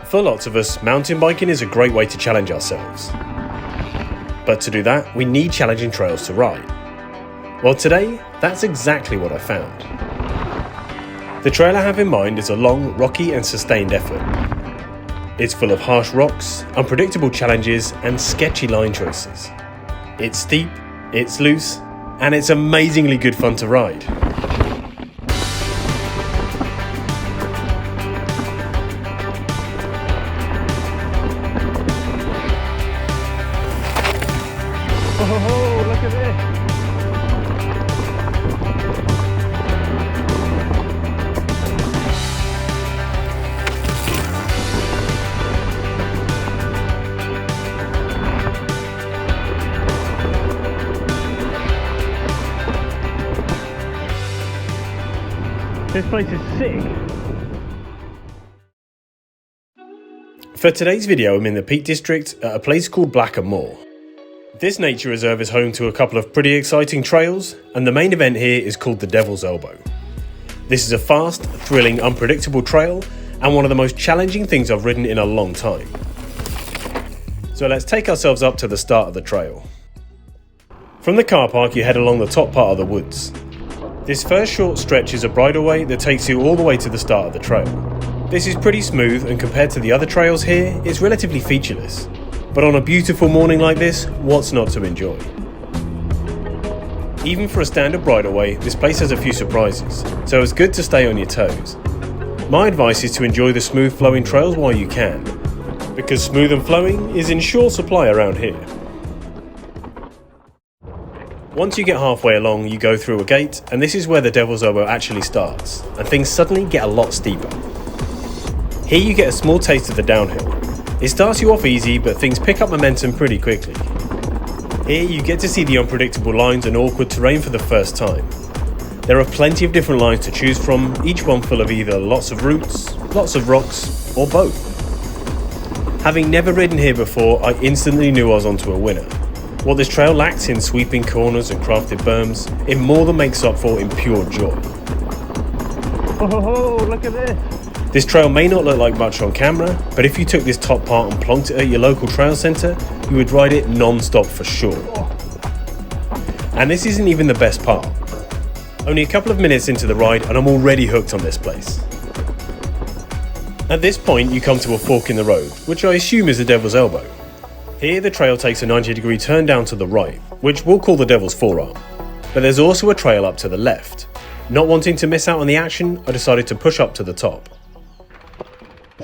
For lots of us, mountain biking is a great way to challenge ourselves. But to do that, we need challenging trails to ride. Well, today, that's exactly what I found. The trail I have in mind is a long, rocky and sustained effort. It's full of harsh rocks, unpredictable challenges and sketchy line choices. It's steep, it's loose, and it's amazingly good fun to ride. Oh, look at this! This place is sick! For today's video, I'm in the Peak District at a place called Blacka Moor. This nature reserve is home to a couple of pretty exciting trails, and the main event here is called the Devil's Elbow. This is a fast, thrilling, unpredictable trail, and one of the most challenging things I've ridden in a long time. So let's take ourselves up to the start of the trail. From the car park, you head along the top part of the woods. This first short stretch is a bridleway that takes you all the way to the start of the trail. This is pretty smooth, and compared to the other trails here, it's relatively featureless. But on a beautiful morning like this, what's not to enjoy? Even for a standard bridleway, this place has a few surprises, so it's good to stay on your toes. My advice is to enjoy the smooth flowing trails while you can, because smooth and flowing is in short supply around here. Once you get halfway along, you go through a gate, and this is where the Devil's Elbow actually starts, and things suddenly get a lot steeper. Here you get a small taste of the downhill. It starts you off easy, but things pick up momentum pretty quickly. Here you get to see the unpredictable lines and awkward terrain for the first time. There are plenty of different lines to choose from, each one full of either lots of roots, lots of rocks, or both. Having never ridden here before, I instantly knew I was onto a winner. What this trail lacks in sweeping corners and crafted berms, it more than makes up for in pure joy. Oh, look at this! This trail may not look like much on camera, but if you took this top part and plonked it at your local trail centre, you would ride it non-stop for sure. And this isn't even the best part. Only a couple of minutes into the ride and I'm already hooked on this place. At this point you come to a fork in the road, which I assume is the Devil's Elbow. Here the trail takes a 90-degree turn down to the right, which we'll call the Devil's Forearm. But there's also a trail up to the left. Not wanting to miss out on the action, I decided to push up to the top.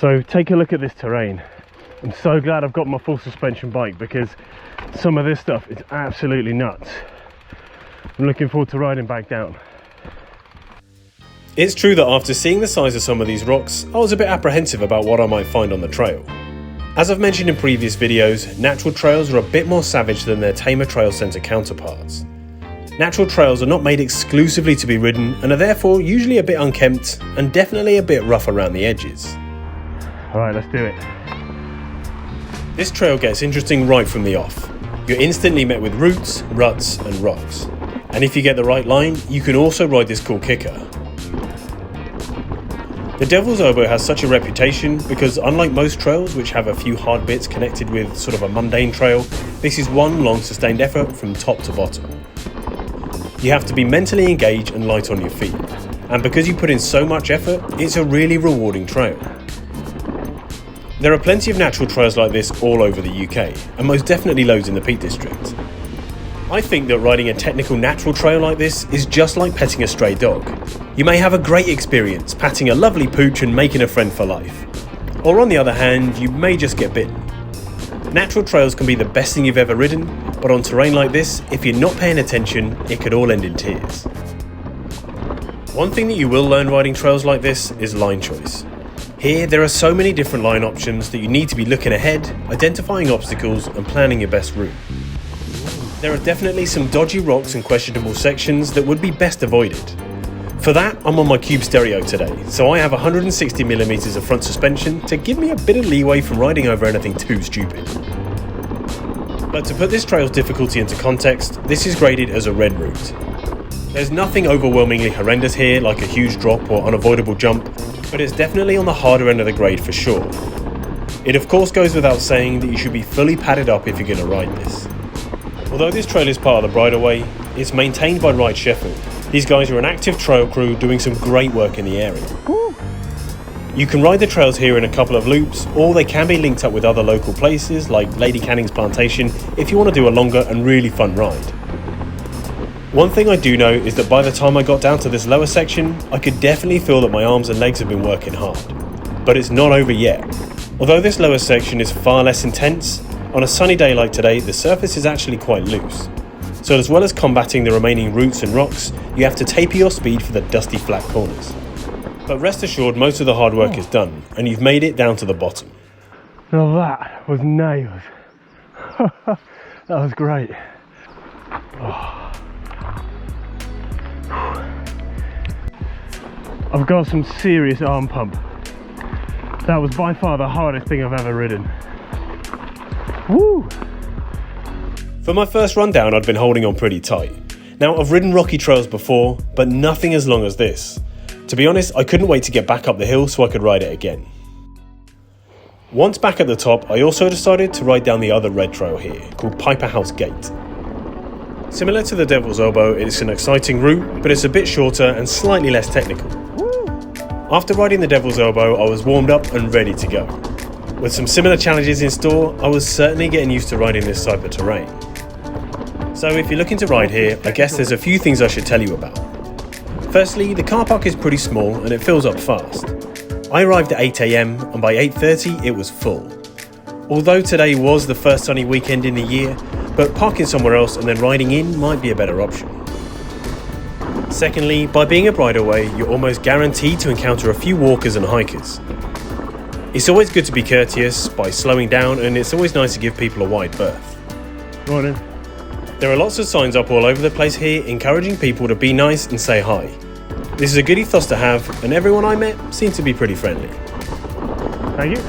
So take a look at this terrain. I'm so glad I've got my full suspension bike because some of this stuff is absolutely nuts. I'm looking forward to riding back down. It's true that after seeing the size of some of these rocks, I was a bit apprehensive about what I might find on the trail. As I've mentioned in previous videos, natural trails are a bit more savage than their tamer trail centre counterparts. Natural trails are not made exclusively to be ridden and are therefore usually a bit unkempt and definitely a bit rough around the edges. Alright, let's do it. This trail gets interesting right from the off. You're instantly met with roots, ruts and rocks. And if you get the right line, you can also ride this cool kicker. The Devil's Elbow has such a reputation because unlike most trails which have a few hard bits connected with sort of a mundane trail, this is one long sustained effort from top to bottom. You have to be mentally engaged and light on your feet. And because you put in so much effort, it's a really rewarding trail. There are plenty of natural trails like this all over the UK, and most definitely loads in the Peak District. I think that riding a technical natural trail like this is just like petting a stray dog. You may have a great experience patting a lovely pooch and making a friend for life. Or on the other hand, you may just get bitten. Natural trails can be the best thing you've ever ridden, but on terrain like this, if you're not paying attention, it could all end in tears. One thing that you will learn riding trails like this is line choice. Here, there are so many different line options that you need to be looking ahead, identifying obstacles and planning your best route. There are definitely some dodgy rocks and questionable sections that would be best avoided. For that, I'm on my Cube stereo today, so I have 160mm of front suspension to give me a bit of leeway from riding over anything too stupid. But to put this trail's difficulty into context, this is graded as a red route. There's nothing overwhelmingly horrendous here like a huge drop or unavoidable jump, but it's definitely on the harder end of the grade for sure. It of course goes without saying that you should be fully padded up if you're going to ride this. Although this trail is part of the bridleway, it's maintained by Ride Sheffield. These guys are an active trail crew doing some great work in the area. You can ride the trails here in a couple of loops, or they can be linked up with other local places like Lady Canning's Plantation if you want to do a longer and really fun ride. One thing I do know is that by the time I got down to this lower section, I could definitely feel that my arms and legs have been working hard. But it's not over yet. Although this lower section is far less intense, on a sunny day like today, the surface is actually quite loose. So as well as combating the remaining roots and rocks, you have to taper your speed for the dusty flat corners. But rest assured, most of the hard work is done, and you've made it down to the bottom. Now that was nails. That was great. Oh. I've got some serious arm pump. That was by far the hardest thing I've ever ridden. Woo! For my first run down, I'd been holding on pretty tight. Now, I've ridden rocky trails before, but nothing as long as this. To be honest, I couldn't wait to get back up the hill so I could ride it again. Once back at the top, I also decided to ride down the other red trail here, called Piper House Gate. Similar to the Devil's Elbow, it's an exciting route, but it's a bit shorter and slightly less technical. After riding the Devil's Elbow, I was warmed up and ready to go. With some similar challenges in store, I was certainly getting used to riding this type of terrain. So if you're looking to ride here, I guess there's a few things I should tell you about. Firstly, the car park is pretty small and it fills up fast. I arrived at 8 AM and by 8:30 it was full. Although today was the first sunny weekend in the year, but parking somewhere else and then riding in might be a better option. Secondly, by being a bridleway, you're almost guaranteed to encounter a few walkers and hikers. It's always good to be courteous by slowing down, and it's always nice to give people a wide berth. Morning. There are lots of signs up all over the place here encouraging people to be nice and say hi. This is a good ethos to have, and everyone I met seemed to be pretty friendly. Thank you.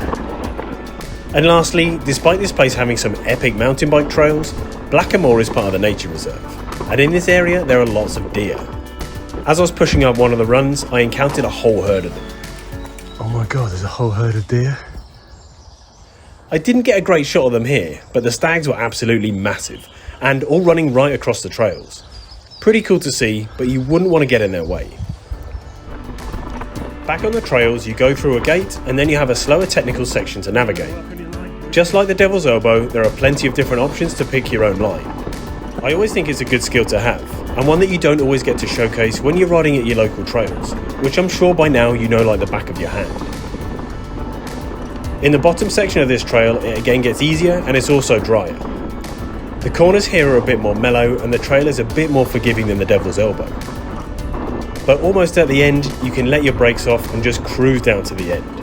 And lastly, despite this place having some epic mountain bike trails, Blacka Moor is part of the nature reserve, and in this area there are lots of deer. As I was pushing up one of the runs, I encountered a whole herd of them. Oh my god, there's a whole herd of deer. I didn't get a great shot of them here, but the stags were absolutely massive, and all running right across the trails. Pretty cool to see, but you wouldn't want to get in their way. Back on the trails, you go through a gate, and then you have a slower technical section to navigate. Just like the Devil's Elbow, there are plenty of different options to pick your own line. I always think it's a good skill to have, and one that you don't always get to showcase when you're riding at your local trails, which I'm sure by now you know like the back of your hand. In the bottom section of this trail, it again gets easier and it's also drier. The corners here are a bit more mellow and the trail is a bit more forgiving than the Devil's Elbow. But almost at the end, you can let your brakes off and just cruise down to the end.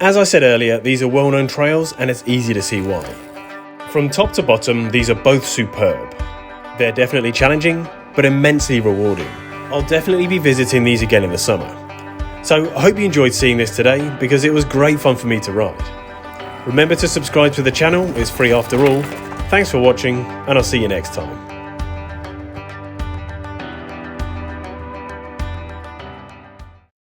As I said earlier, these are well-known trails and it's easy to see why. From top to bottom, these are both superb. They're definitely challenging, but immensely rewarding. I'll definitely be visiting these again in the summer. So I hope you enjoyed seeing this today because it was great fun for me to ride. Remember to subscribe to the channel, it's free after all. Thanks for watching and I'll see you next time.